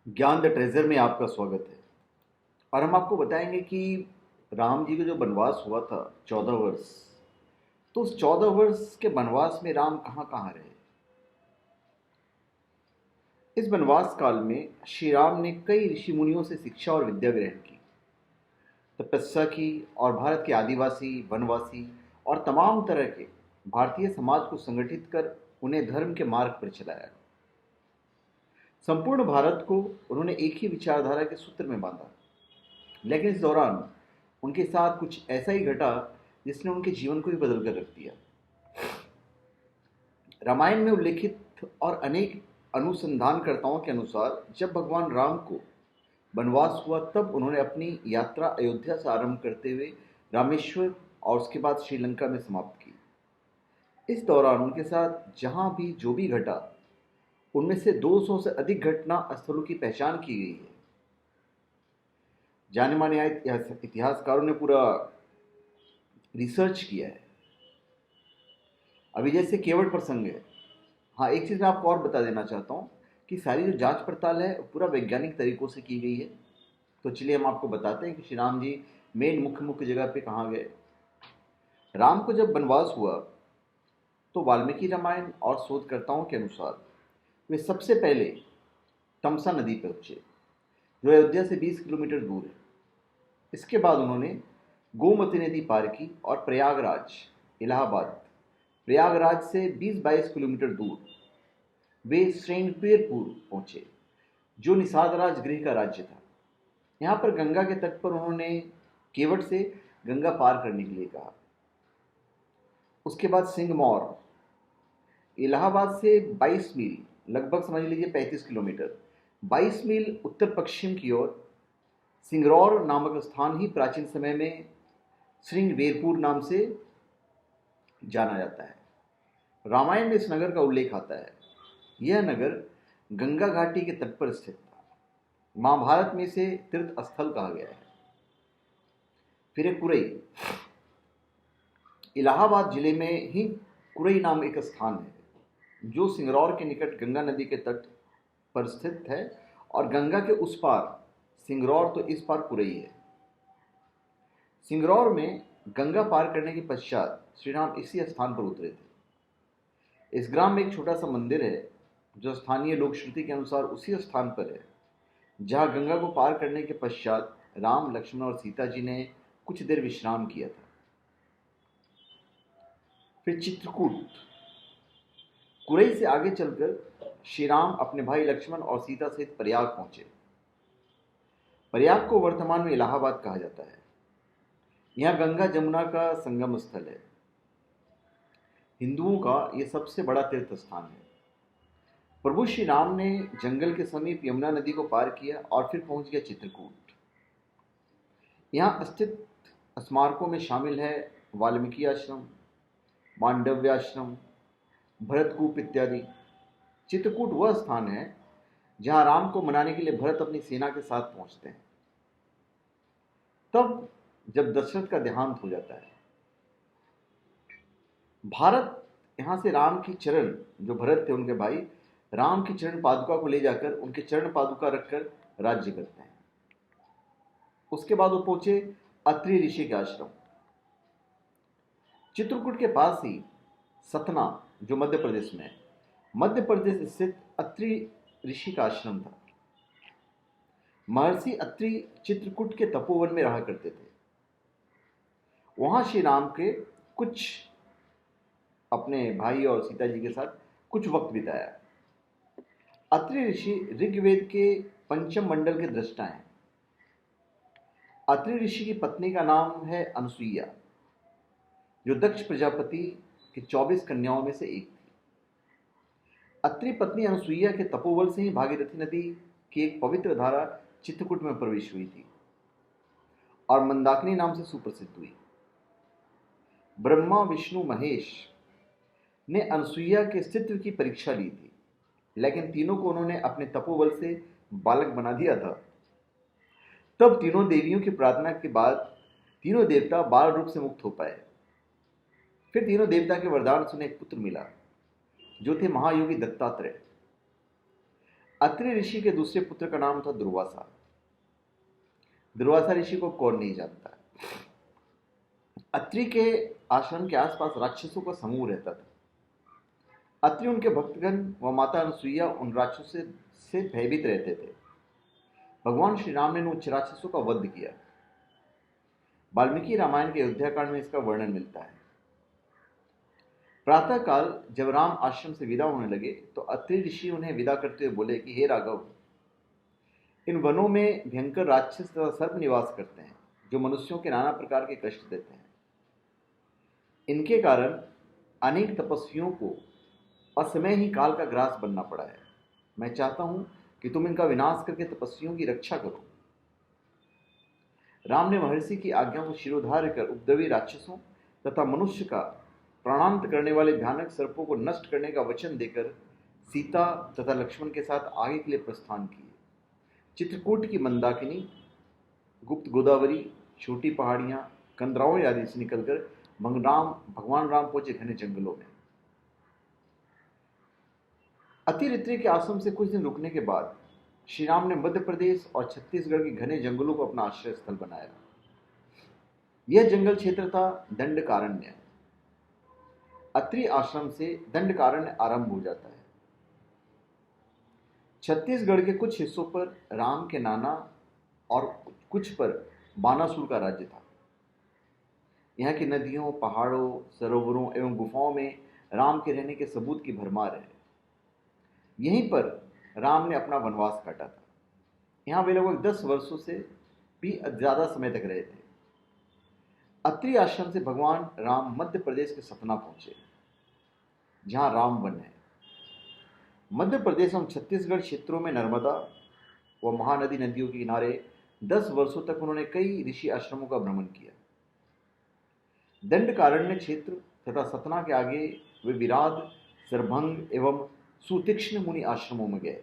ज्ञान the treasure में आपका स्वागत है। और हम आपको बताएंगे कि राम जी का जो वनवास हुआ था 14 वर्ष, तो उस 14 वर्ष के वनवास में राम कहाँ कहाँ रहे। इस वनवास काल में श्री राम ने कई ऋषि मुनियों से शिक्षा और विद्या ग्रहण की, तपस्या की और भारत के आदिवासी, वनवासी और तमाम तरह के भारतीय समाज को संगठित कर उन्हें धर्म के मार्ग पर चलाया। संपूर्ण भारत को उन्होंने एक ही विचारधारा के सूत्र में बांधा। लेकिन इस दौरान उनके साथ कुछ ऐसा ही घटा जिसने उनके जीवन को ही बदल कर रख दिया। रामायण में उल्लेखित और अनेक अनुसंधानकर्ताओं के अनुसार जब भगवान राम को वनवास हुआ तब उन्होंने अपनी यात्रा अयोध्या से आरंभ करते हुए रामेश्वर और उसके बाद श्रीलंका में समाप्त की। इस दौरान उनके साथ जहां भी जो भी घटा, उनमें से 200 से अधिक घटना स्थलों की पहचान की गई है। जाने माने इतिहासकारों ने पूरा रिसर्च किया है। अभी जैसे केवट प्रसंग है। हाँ, एक चीज़ मैं आपको और बता देना चाहता हूँ कि सारी जो जांच पड़ताल है वो पूरा वैज्ञानिक तरीकों से की गई है। तो चलिए हम आपको बताते हैं कि श्री राम जी मेन मुख्य मुख्य जगह पे कहाँ गए। राम को जब वनवास हुआ तो वाल्मीकि रामायण और शोधकर्ताओं के अनुसार वे सबसे पहले तमसा नदी पर पहुंचे, जो अयोध्या से 20 किलोमीटर दूर है। इसके बाद उन्होंने गोमती नदी पार की और प्रयागराज, इलाहाबाद, प्रयागराज से 20-22 किलोमीटर दूर वे श्रृंगपेरपुर पहुंचे, जो निषाद राजगृह का राज्य था। यहाँ पर गंगा के तट पर उन्होंने केवट से गंगा पार करने के लिए कहा। उसके बाद सिंगमौर, इलाहाबाद से 22 मील, लगभग समझ लीजिए 35 किलोमीटर, 22 मील उत्तर पश्चिम की ओर सिंगरौर नामक स्थान ही प्राचीन समय में श्रृंगवेरपुर नाम से जाना जाता है। रामायण में इस नगर का उल्लेख आता है। यह नगर गंगा घाटी के तट पर स्थित था। महाभारत में इसे तीर्थ स्थल कहा गया है। फिर एक कुरई, इलाहाबाद जिले में ही कुरई नाम एक स्थान है जो सिंगरौर के निकट गंगा नदी के तट पर स्थित है, और गंगा के उस पार सिंगरौर तो इस पार कुरई है। सिंगरौर में गंगा पार करने के पश्चात श्री राम इसी स्थान पर उतरे थे। इस ग्राम में एक छोटा सा मंदिर है जो स्थानीय लोक श्रुति के अनुसार उसी स्थान पर है जहां गंगा को पार करने के पश्चात राम, लक्ष्मण और सीता जी ने कुछ देर विश्राम किया था। फिर चित्रकूट, कुरई से आगे चलकर श्री राम अपने भाई लक्ष्मण और सीता सहित प्रयाग पहुंचे। प्रयाग को वर्तमान में इलाहाबाद कहा जाता है। यह गंगा जमुना का संगम स्थल है। हिंदुओं का यह सबसे बड़ा तीर्थ स्थान है। प्रभु श्री राम ने जंगल के समीप यमुना नदी को पार किया और फिर पहुंच गया चित्रकूट। यहाँ स्थित स्मारकों में शामिल है वाल्मीकि आश्रम, मांडव्य आश्रम, भरतकूप इत्यादि। चित्रकूट वह स्थान है जहां राम को मनाने के लिए भरत अपनी सेना के साथ पहुंचते हैं। तब जब दशरथ का देहांत हो जाता है, भारत यहां से राम की चरण, जो भरत थे उनके भाई, राम की चरण पादुका को ले जाकर उनके चरण पादुका रखकर राज्य करते हैं। उसके बाद वो पहुंचे अत्रि ऋषि के आश्रम। चित्रकूट के पास ही सतना, जो मध्य प्रदेश में है, मध्य प्रदेश स्थित अत्रि ऋषि का आश्रम था। महर्षि अत्रि चित्रकूट के तपोवन में रहा करते थे। वहां श्री राम के कुछ अपने भाई और सीता जी के साथ कुछ वक्त बिताया। अत्रि ऋषि ऋग्वेद के पंचम मंडल के दृष्टा हैं। अत्रि ऋषि की पत्नी का नाम है अनुसुईया, जो दक्ष प्रजापति की 24 कन्याओं में से एक थी। अत्रि पत्नी अनुसुईया के तपोबल से ही भागीरथी नदी की एक पवित्र धारा चित्रकूट में प्रवेश हुई थी और मंदाकिनी नाम से सुप्रसिद्ध हुई। ब्रह्मा, विष्णु, महेश ने अनुसुईया के अस्तित्व की परीक्षा ली थी, लेकिन तीनों को उन्होंने अपने तपोबल से बालक बना दिया था। तब तीनों देवियों की प्रार्थना के बाद तीनों देवता बाल रूप से मुक्त हो पाए। फिर तीनों देवता के वरदान से उन्हें एक पुत्र मिला, जो थे महायोगी दत्तात्रेय। अत्रि ऋषि के दूसरे पुत्र का नाम था दुर्वासा। दुर्वासा ऋषि को कौन नहीं जानता। अत्रि के आश्रम के आसपास राक्षसों का समूह रहता था। अत्रि, उनके भक्तगण व माता अनुसुईया उन राक्षसों से भयभीत रहते थे। भगवान श्री राम ने उन राक्षसों का वध किया। वाल्मीकि रामायण के अयोध्या कांड में इसका वर्णन मिलता है। प्रातः काल जब राम आश्रम से विदा होने लगे तो अत्रि ऋषि उन्हें विदा करते हुए बोले कि हे राघव, इन वनों में भयंकर राक्षस तथा सर्प निवास करते हैं जो मनुष्यों के नाना प्रकार के कष्ट देते हैं। इनके कारण अनेक तपस्वियों को असमय ही काल का ग्रास बनना पड़ा है। मैं चाहता हूं कि तुम इनका विनाश करके तपस्वियों की रक्षा करो। राम ने महर्षि की आज्ञा को शिरोधार्य कर उपद्रवी राक्षसों तथा मनुष्य का प्राणांत करने वाले भयानक सर्पों को नष्ट करने का वचन देकर सीता तथा लक्ष्मण के साथ आगे के लिए प्रस्थान किए। चित्रकूट की मंदाकिनी, गुप्त गोदावरी, छोटी पहाड़ियां, कंदरावली आदि से निकलकर भगवान राम पहुंचे घने जंगलों में। अतिरित्री के आश्रम से कुछ दिन रुकने के बाद श्री राम ने मध्य प्रदेश और छत्तीसगढ़ के घने जंगलों को अपना आश्रय स्थल बनाया। यह जंगल क्षेत्र था दंडकारण्य। अत्रि आश्रम से दंडकारण्य आरंभ हो जाता है। छत्तीसगढ़ के कुछ हिस्सों पर राम के नाना और कुछ पर बानासुर का राज्य था। यहाँ की नदियों, पहाड़ों, सरोवरों एवं गुफाओं में राम के रहने के सबूत की भरमार है। यहीं पर राम ने अपना वनवास काटा था। यहाँ वे लगभग 10 वर्षों से भी ज्यादा समय तक रहे थे। अत्रि आश्रम से भगवान राम मध्य प्रदेश के सतना पहुंचे, जहां राम वन है। मध्य प्रदेश एवं छत्तीसगढ़ क्षेत्रों में नर्मदा व महानदी नदियों के किनारे 10 वर्षों तक उन्होंने कई ऋषि आश्रमों का भ्रमण किया। दंडकारण्य क्षेत्र तथा सतना के आगे वे विराद, सरभंग एवं सुतीक्ष्ण मुनि आश्रमों में गए।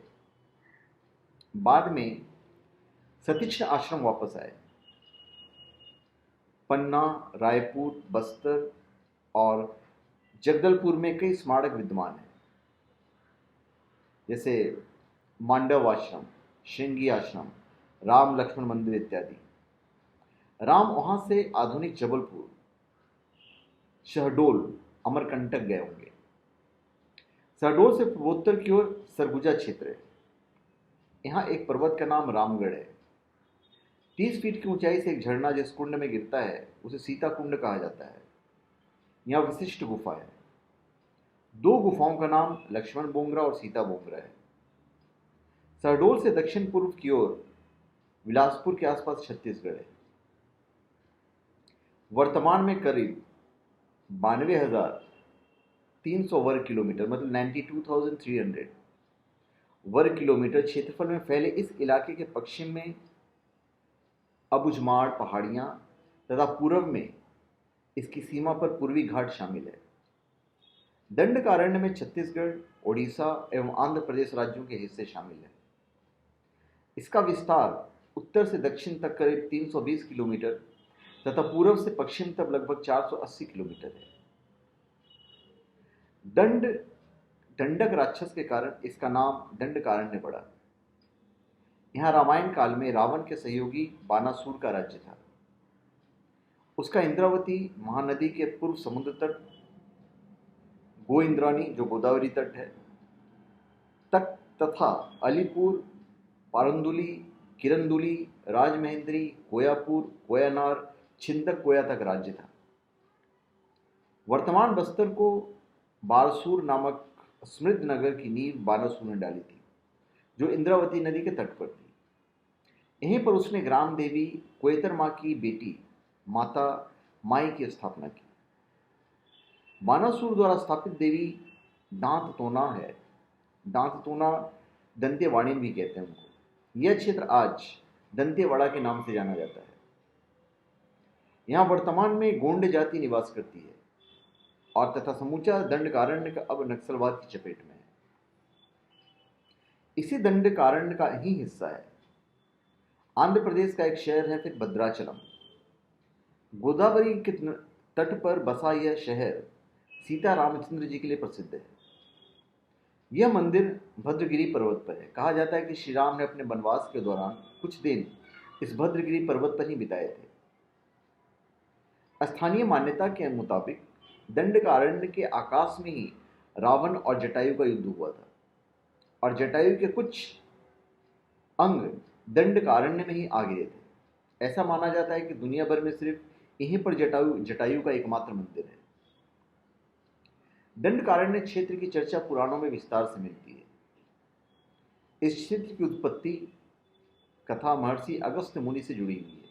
बाद में सतीक्ष्ण आश्रम वापस आए। पन्ना, रायपुर, बस्तर और जगदलपुर में कई स्मारक विद्यमान हैं, जैसे मांडव आश्रम, श्रृंगी आश्रम, राम लक्ष्मण मंदिर इत्यादि। राम वहां से आधुनिक जबलपुर, शहडोल, अमरकंटक गए होंगे। शहडोल से पूर्वोत्तर की ओर सरगुजा क्षेत्र है। यहाँ एक पर्वत का नाम रामगढ़ है। 30 फीट की ऊंचाई से एक झरना जिस कुंड में गिरता है उसे सीता कुंड कहा जाता है। यहाँ विशिष्ट गुफा है। 2 गुफाओं का नाम लक्ष्मण बोंगरा और सीता बोंगरा है। शहडोल से दक्षिण पूर्व की ओर बिलासपुर के आसपास छत्तीसगढ़ है। वर्तमान में करीब 92,300 वर्ग किलोमीटर, मतलब 92,300 वर्ग किलोमीटर क्षेत्रफल में फैले इस इलाके के पश्चिम में अबुझमाड़ पहाड़ियां तथा पूर्व में इसकी सीमा पर पूर्वी घाट शामिल है। दंडकारण्य में छत्तीसगढ़, ओडिशा एवं आंध्र प्रदेश राज्यों के हिस्से शामिल हैं। इसका विस्तार उत्तर से दक्षिण तक करीब 320 किलोमीटर तथा पूर्व से पश्चिम तक लगभग 480 किलोमीटर है। दंडक राक्षस के कारण इसका नाम दंडकारण्य पड़ा। यहाँ रामायण काल में रावण के सहयोगी बानासुर का राज्य था। उसका इंद्रावती महानदी के पूर्व समुद्र तट, गोइंद्रानी जो गोदावरी तट है तक तथा अलीपुर, पारंदुली, किरंदुली, राजमहेंद्री, कोयापुर, कोयानार, छिंदक कोया तक राज्य था। वर्तमान बस्तर को बारसूर नामक समृद्ध नगर की नींव बानासुर ने डाली थी, जो इंद्रावती नदी के तट पर थी। यहीं पर उसने ग्राम देवी कोयतर माँ की बेटी माता माई की स्थापना की। बानासुर द्वारा स्थापित देवी दांत तोना है। दांत तोना दंतेवाड़ी भी कहते हैं उनको। यह क्षेत्र आज दंतेवाड़ा के नाम से जाना जाता है। यहाँ वर्तमान में गोंड जाति निवास करती है और तथा समूचा दंडकारण्य का अब नक्सलवाद की चपेट में है। इसी दंडकारण्य का ही हिस्सा है। आंध्र प्रदेश का एक शहर है फिर भद्राचलम। गोदावरी के तट पर बसा यह शहर सीता रामचंद्र जी के लिए प्रसिद्ध है। यह मंदिर भद्रगिरी पर्वत पर है। कहा जाता है कि श्री राम ने अपने वनवास के दौरान कुछ दिन इस भद्रगिरी पर्वत पर ही बिताए थे। स्थानीय मान्यता के मुताबिक दंडकारण्य के आकाश में ही रावण और जटायु का युद्ध हुआ था और जटायु के कुछ अंग दंडकारण्य में ही आ गिरे थे। ऐसा माना जाता है कि दुनिया भर में सिर्फ यहीं पर जटायु का एकमात्र मंदिर है। दंडकारण्य क्षेत्र की चर्चा पुराणों में विस्तार से मिलती है। इस क्षेत्र की उत्पत्ति कथा महर्षि अगस्त्य मुनि से जुड़ी हुई है।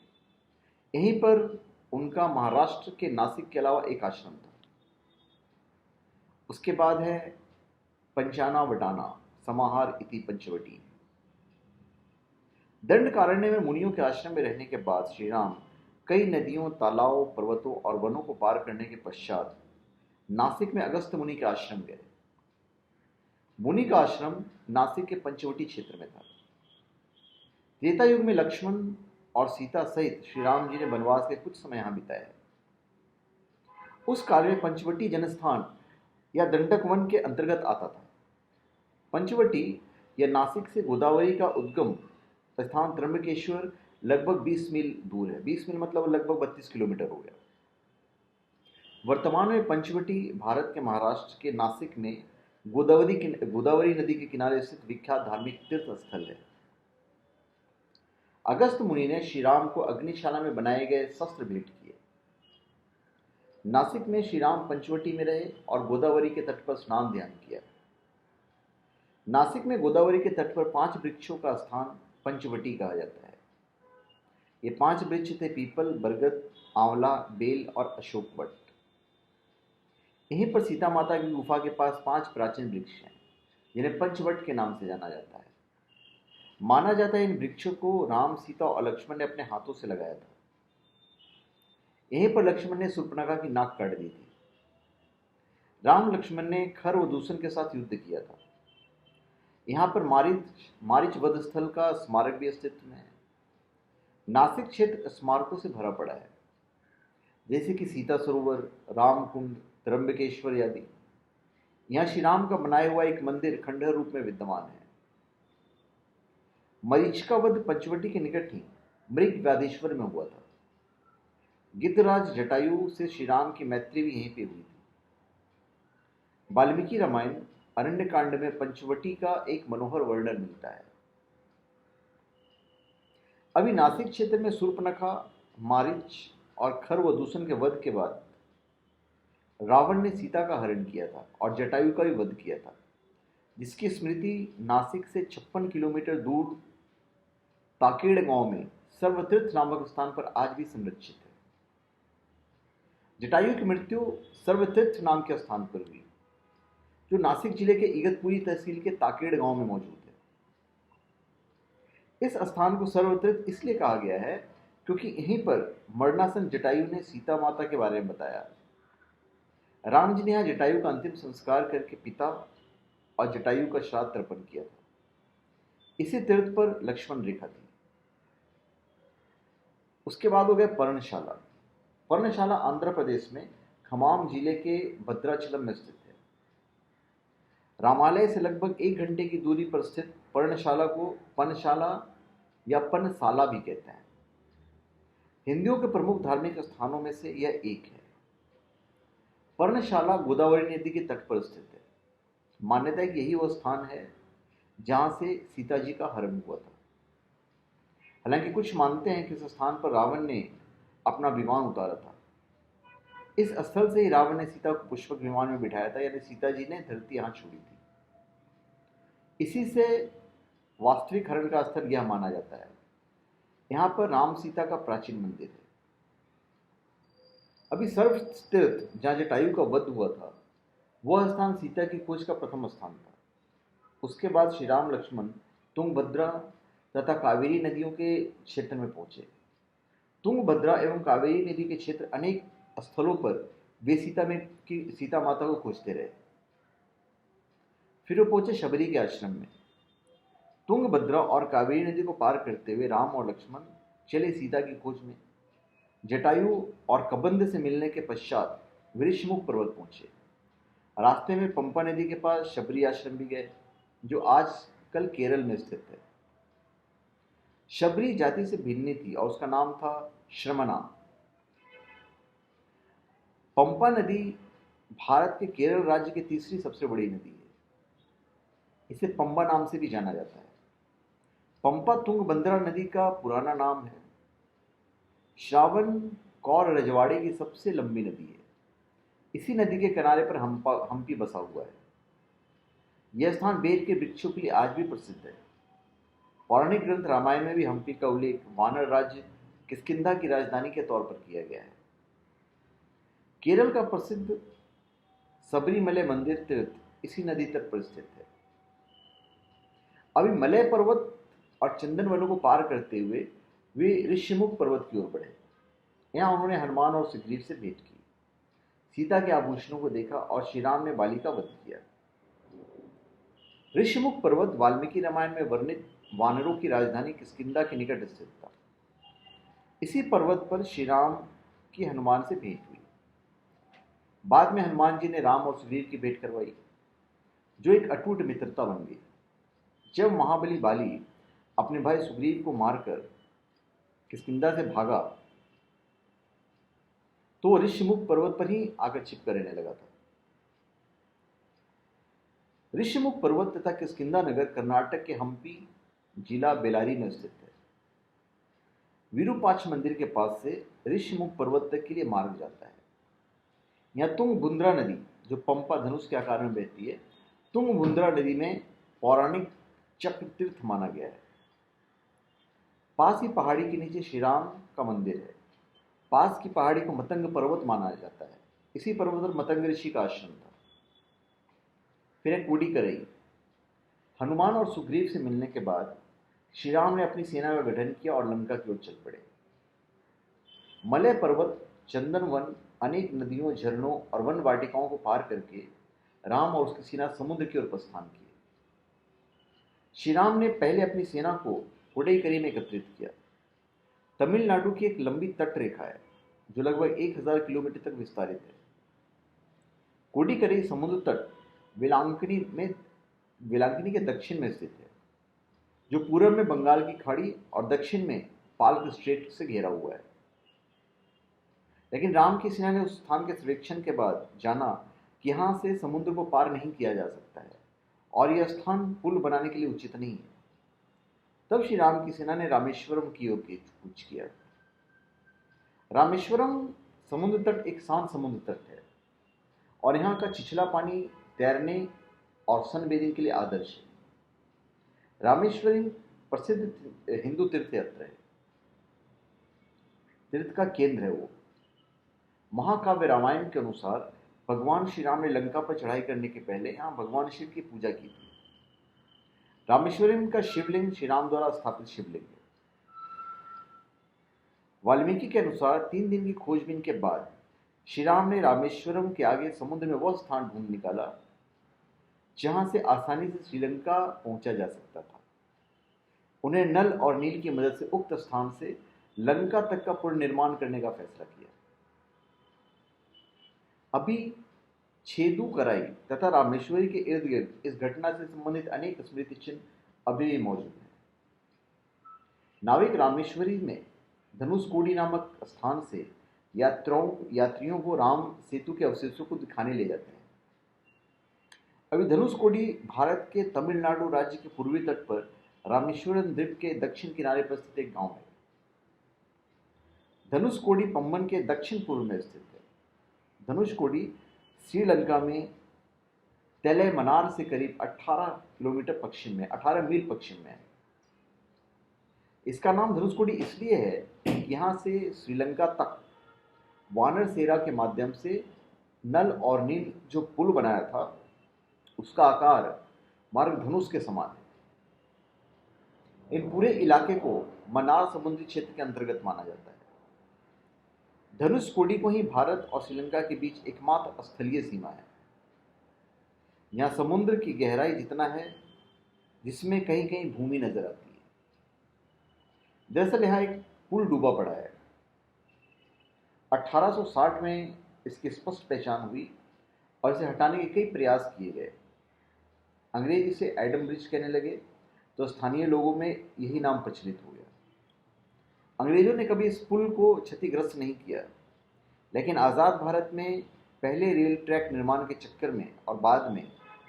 यहीं पर उनका महाराष्ट्र के नासिक के अलावा एक आश्रम था। उसके बाद है पंचाना वटाना समाहार इति पंचवटी। दंडकारण्य में मुनियों के आश्रम में रहने के बाद श्री राम कई नदियों, तालाबों, पर्वतों और वनों को पार करने के पश्चात नासिक में अगस्त्य मुनि के आश्रम गए। मुनि का आश्रम नासिक के पंचवटी क्षेत्र में था। त्रेता युग में लक्ष्मण और सीता सहित श्री राम जी ने वनवास के कुछ समय यहां बिताया। उस काल में पंचवटी जनस्थान या दंडक वन के अंतर्गत आता था। पंचवटी या नासिक से गोदावरी का उद्गम स्थान त्र्यंबकेश्वर लगभग 20 मील दूर है। 20 मील मतलब लगभग 32 किलोमीटर हो गया। वर्तमान में पंचवटी भारत के महाराष्ट्र के नासिक में गोदावरी नदी के किनारे स्थित विख्यात धार्मिक तीर्थ स्थल है। अगस्त मुनि ने श्री राम को अग्निशाला में बनाए गए शस्त्र भेंट किए। नासिक में श्री राम पंचवटी में रहे और गोदावरी के तट पर स्नान ध्यान किया। नासिक में गोदावरी के तट पर 5 वृक्षों का स्थान पंचवटी कहा जाता है। ये 5 वृक्ष थे पीपल, बरगद, आंवला, बेल और अशोक वट। यहीं पर सीता माता की गुफा के पास 5 प्राचीन वृक्ष हैं जिन्हें पंचवट के नाम से जाना जाता है। माना जाता है इन वृक्षों को राम, सीता और लक्ष्मण ने अपने हाथों से लगाया था। यहीं पर लक्ष्मण ने शूर्पणखा की नाक काट दी थी। राम लक्ष्मण ने खर व दूषण के साथ युद्ध किया था। यहाँ पर मारिच वध स्थल का स्मारक भी अस्तित्व में है। नासिक क्षेत्र स्मारकों से भरा पड़ा है, जैसे कि सीता सरोवर, रामकुंड, त्र्यंबकेश्वर आदि। यहाँ श्री राम का बनाया हुआ एक मंदिर खंडहर रूप में विद्यमान है। मरीचिका वध पंचवटी के निकट ही मृग व्याधेश्वर में हुआ था। गिद्धराज जटायु से श्री राम की मैत्री भी यहीं पे हुई थी। वाल्मीकि रामायण अरण्यकांड में पंचवटी का एक मनोहर वर्णन मिलता है। अभी नासिक क्षेत्र में शूर्पणखा, मारीच और खर व दूषण के वध के बाद रावण ने सीता का हरण किया था और जटायु का भी वध किया था, जिसकी स्मृति नासिक से 56 किलोमीटर दूर ताकेड़ गांव में सर्वतीर्थ नामक स्थान पर आज भी संरक्षित है। जटायु की मृत्यु सर्वतीर्थ नाम के स्थान पर हुई, जो नासिक जिले के इगतपुरी तहसील के ताकेड़ गांव में मौजूद है। इस स्थान को सर्वतीर्थ इसलिए कहा गया है क्योंकि यहीं पर मरणासन जटायु ने सीता माता के बारे में बताया। राम जी ने यहाँ जटायु का अंतिम संस्कार करके पिता और जटायु का श्राद्ध तर्पण किया था। इसी तीर्थ पर लक्ष्मण रेखा थी। उसके बाद हो गया पर्णशाला। पर्णशाला आंध्र प्रदेश में खमाम जिले के भद्राचलम में स्थित है। रामालय से लगभग 1 घंटे की दूरी पर स्थित पर्णशाला को पनशाला या पनसाला भी कहते हैं। हिंदुओं के प्रमुख धार्मिक स्थानों में से यह एक है। पर्णशाला गोदावरी नदी के तट पर स्थित है। मान्यता है कि यही वह स्थान है जहां से सीता जी का हरण हुआ था। हालांकि कुछ मानते हैं कि इस स्थान पर रावण ने अपना विमान उतारा था। इस स्थल से ही रावण ने सीता को पुष्पक विमान में बिठाया था, यानी सीता जी ने धरती यहां छोड़ी थी। इसी से वास्तविक हरण का स्थल यह माना जाता है। यहाँ पर राम सीता का प्राचीन मंदिर है। अभी सर्वतीर्थ जहाँ जटायु का वध हुआ था, वह स्थान सीता की खोज का प्रथम स्थान था। उसके बाद श्री राम लक्ष्मण तुंगभद्रा तथा कावेरी नदियों के क्षेत्र में पहुंचे। तुंगभद्रा एवं कावेरी नदी के क्षेत्र अनेक स्थलों पर वे सीता माता को खोजते रहे। फिर वो पहुंचे शबरी के आश्रम में। तुंगभद्रा और कावेरी नदी को पार करते हुए राम और लक्ष्मण चले सीता की खोज में। जटायु और कबंध से मिलने के पश्चात वृषमुख पर्वत पहुंचे। रास्ते में पंपा नदी के पास शबरी आश्रम भी गए, जो आजकल केरल में स्थित है। शबरी जाति से भिन्न थी और उसका नाम था श्रमणा। पंपा नदी भारत के केरल राज्य की तीसरी सबसे बड़ी नदी है। इसे पंबा नाम से भी जाना जाता है। पंपा तुंगभद्रा नदी का पुराना नाम है। श्रावण कौर रजवाड़े की सबसे लंबी नदी है। इसी नदी के किनारे पर हम्पी बसा हुआ है। यह स्थान बेर के वृक्षों के लिए आज भी प्रसिद्ध है। पौराणिक ग्रंथ रामायण में भी हम्पी का उल्लेख वानर राज्य किष्किंधा की राजधानी के तौर पर किया गया है। केरल का प्रसिद्ध सबरीमले मंदिर तीर्थ इसी नदी तट पर स्थित है। अभी मलय पर्वत और चंदन वनों को पार करते हुए वे ऋषिमुख पर्वत की ओर बढ़े। यहाँ उन्होंने हनुमान और सुग्रीव से भेंट की, सीता के आभूषणों को देखा और श्री राम ने बाली का वध किया। ऋषिमुख पर्वत वाल्मीकि रामायण में वर्णित वानरों की राजधानी किष्किंधा के निकट स्थित था। इसी पर्वत पर श्री राम की हनुमान से भेंट हुई। बाद में हनुमान जी ने राम और सुग्रीव की भेंट करवाई, जो एक अटूट मित्रता बन गई। जब महाबली बाली अपने भाई सुग्रीव को मारकर किष्किंधा से भागा, तो ऋषिमुख पर्वत पर ही आकर छिपकर रहने लगा था। ऋषिमुख पर्वत तथा किष्किंधा नगर कर्नाटक के हम्पी जिला बेलारी में स्थित है। विरूपाक्ष मंदिर के पास से ऋषिमुख पर्वत तक के लिए मार्ग जाता है। यहाँ तुंगभद्रा नदी, जो पंपा धनुष के आकार में बहती है, तुंगभद्रा नदी में पौराणिक चक्र तीर्थ माना गया है। पास ही पहाड़ी के नीचे श्री राम का मंदिर है। पास की पहाड़ी को मतंग पर्वत माना जाता है। इसी पर्वत पर मतंग ऋषि का आश्रम था। फिर है कोडिकरई। हनुमान और सुग्रीव से मिलने के बाद श्री राम ने अपनी सेना का गठन किया और लंका की ओर चल पड़े। मलय पर्वत, चंदन वन, अनेक नदियों, झरनों और वन वाटिकाओं को पार करके राम और उसकी सेना समुद्र की ओर प्रस्थान किए। श्री राम ने पहले अपनी सेना को कोडईकरी में एकत्रित किया। तमिलनाडु की एक लंबी तट रेखा है, जो लगभग 1000 किलोमीटर तक विस्तारित है। कोडीकरी समुद्र तट वेलांकनी के दक्षिण में स्थित है, जो पूर्व में बंगाल की खाड़ी और दक्षिण में पाल्क स्ट्रेट से घिरा हुआ है। लेकिन राम की सेना ने उस स्थान के सर्वेक्षण के बाद जाना कि यहाँ से समुद्र को पार नहीं किया जा सकता है और यह स्थान पुल बनाने के लिए उचित नहीं है। तब श्री राम की सेना ने रामेश्वरम की ओर कूच किया। रामेश्वरम समुद्र तट एक शांत समुद्र तट है और यहाँ का छिछला पानी तैरने और सनबेदिंग के लिए आदर्श है। रामेश्वरम प्रसिद्ध हिंदू तीर्थ यात्रा है। तीर्थ का केंद्र है वो। महाकाव्य रामायण के अनुसार भगवान श्री राम ने लंका पर चढ़ाई करने के पहले यहाँ भगवान शिव की पूजा की थी। रामेश्वरम का शिवलिंग श्री राम द्वारा स्थापित शिवलिंग है। वाल्मीकि के अनुसार 3 दिन की खोजबीन के बाद श्री राम ने रामेश्वरम के आगे समुद्र में वह स्थान ढूंढ निकाला जहां से आसानी से श्रीलंका पहुंचा जा सकता था। उन्हें नल और नील की मदद से उक्त स्थान से लंका तक का पुनर्निर्माण करने का फैसला किया। अभी छेदुकराई तथा रामेश्वरी के इर्द गिर्द इस घटना से संबंधित अनेक स्मृति चिन्ह अभी भी मौजूद हैं। नाविक रामेश्वरी में धनुषकोडी नामक स्थान से यात्रियों को राम सेतु के अवशेषों को दिखाने ले जाते हैं। अभी धनुषकोडी भारत के तमिलनाडु राज्य के पूर्वी तट पर रामेश्वरम द्वीप के दक्षिण किनारे पर स्थित एक गांव है। धनुषकोडी पंबन के दक्षिण पूर्व में स्थित है। धनुषकोडी श्रीलंका में तेलैमनार से करीब 18 किलोमीटर पश्चिम में 18 मील पश्चिम में है। इसका नाम धनुषकोडी इसलिए है कि यहाँ से श्रीलंका तक वानरसेरा के माध्यम से नल और नील जो पुल बनाया था उसका आकार मार्ग धनुष के समान है। इन पूरे इलाके को मन्नार समुद्री क्षेत्र के अंतर्गत माना जाता है। धनुषकोडी को ही भारत और श्रीलंका के बीच एकमात्र स्थलीय सीमा है। यहाँ समुद्र की गहराई जितना है जिसमें कहीं कहीं भूमि नजर आती है। दरअसल यहाँ एक पुल डूबा पड़ा है। 1860 में इसकी स्पष्ट पहचान हुई और इसे हटाने के कई प्रयास किए गए। अंग्रेज इसे एडम ब्रिज कहने लगे तो स्थानीय लोगों में यही नाम प्रचलित हो गया। अंग्रेजों ने कभी इस पुल को क्षतिग्रस्त नहीं किया, लेकिन आज़ाद भारत में पहले रेल ट्रैक निर्माण के चक्कर में और बाद में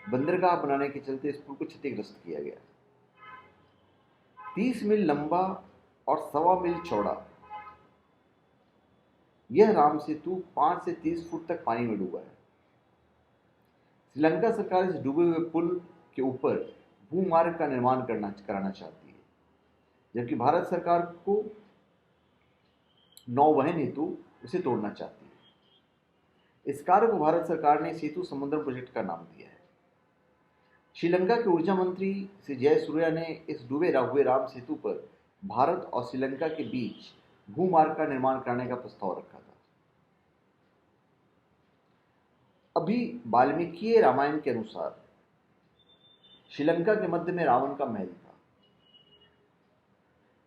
बंदरगाह बनाने के चलते इस पुल को क्षतिग्रस्त किया गया। 30 मील लंबा और 1.25 मील चौड़ा यह राम सेतु 5 से 30 फुट तक पानी में डूबा है। श्रीलंका सरकार इस डूबे हुए पुल के ऊपर भूमार्ग का निर्माण कराना चाहती है, जबकि भारत सरकार को नौवहन हेतु उसे तोड़ना चाहती है। इस कार्य को भारत सरकार ने सेतु समुद्रम प्रोजेक्ट का नाम दिया है। श्रीलंका के ऊर्जा मंत्री श्री जयसूर्या ने इस डूबे हुए राम सेतु पर भारत और श्रीलंका के बीच भूमार्ग का निर्माण कराने का प्रस्ताव रखा था। अभी वाल्मीकि रामायण के अनुसार श्रीलंका के मध्य में रावण का महल था।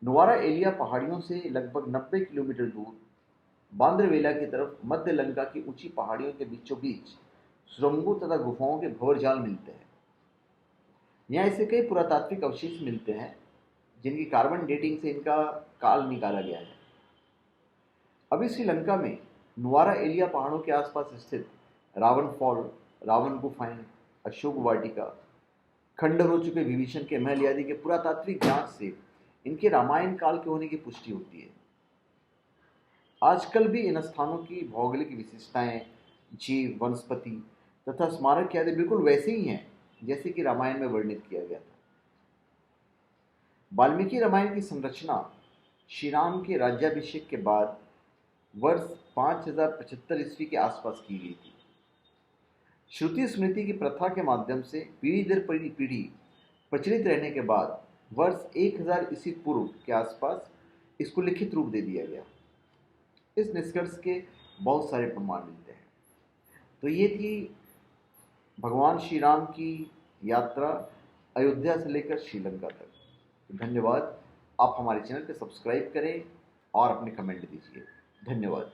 नुवारा एलिया पहाड़ियों से लगभग 90 किलोमीटर दूर बांद्रवेला की तरफ मध्य लंका की ऊंची पहाड़ियों के बीचों बीच सुरंगों तथा गुफाओं के भंवरजाल मिलते हैं। यहाँ ऐसे कई पुरातात्विक अवशेष मिलते हैं जिनकी कार्बन डेटिंग से इनका काल निकाला गया है। अभी श्रीलंका में नुवारा एलिया पहाड़ों के आसपास स्थित रावण फॉल, रावण गुफाएं, अशोक वाटिका, खंडर हो चुके विभीषण के महल आदि के पुरातात्विक जांच से इनके रामायण काल के होने की पुष्टि होती है। आजकल भी इन स्थानों की भौगोलिक विशेषताएं, जीव, वनस्पति तथा स्मारक आदि बिल्कुल वैसे ही हैं जैसे कि रामायण में वर्णित किया गया था। वाल्मीकि रामायण की संरचना श्री राम के राज्याभिषेक के बाद वर्ष 5075 ईस्वी के आसपास की गई थी। श्रुति स्मृति की प्रथा के माध्यम से पीढ़ी दर पीढ़ी प्रचलित रहने के बाद वर्ष 1000 ईस्वी पूर्व के आसपास इसको लिखित रूप दे दिया गया। इस निष्कर्ष के बहुत सारे प्रमाण मिलते हैं। तो ये थी भगवान श्री राम की यात्रा अयोध्या से लेकर श्रीलंका तक। धन्यवाद। आप हमारे चैनल को सब्सक्राइब करें और अपने कमेंट दीजिए। धन्यवाद।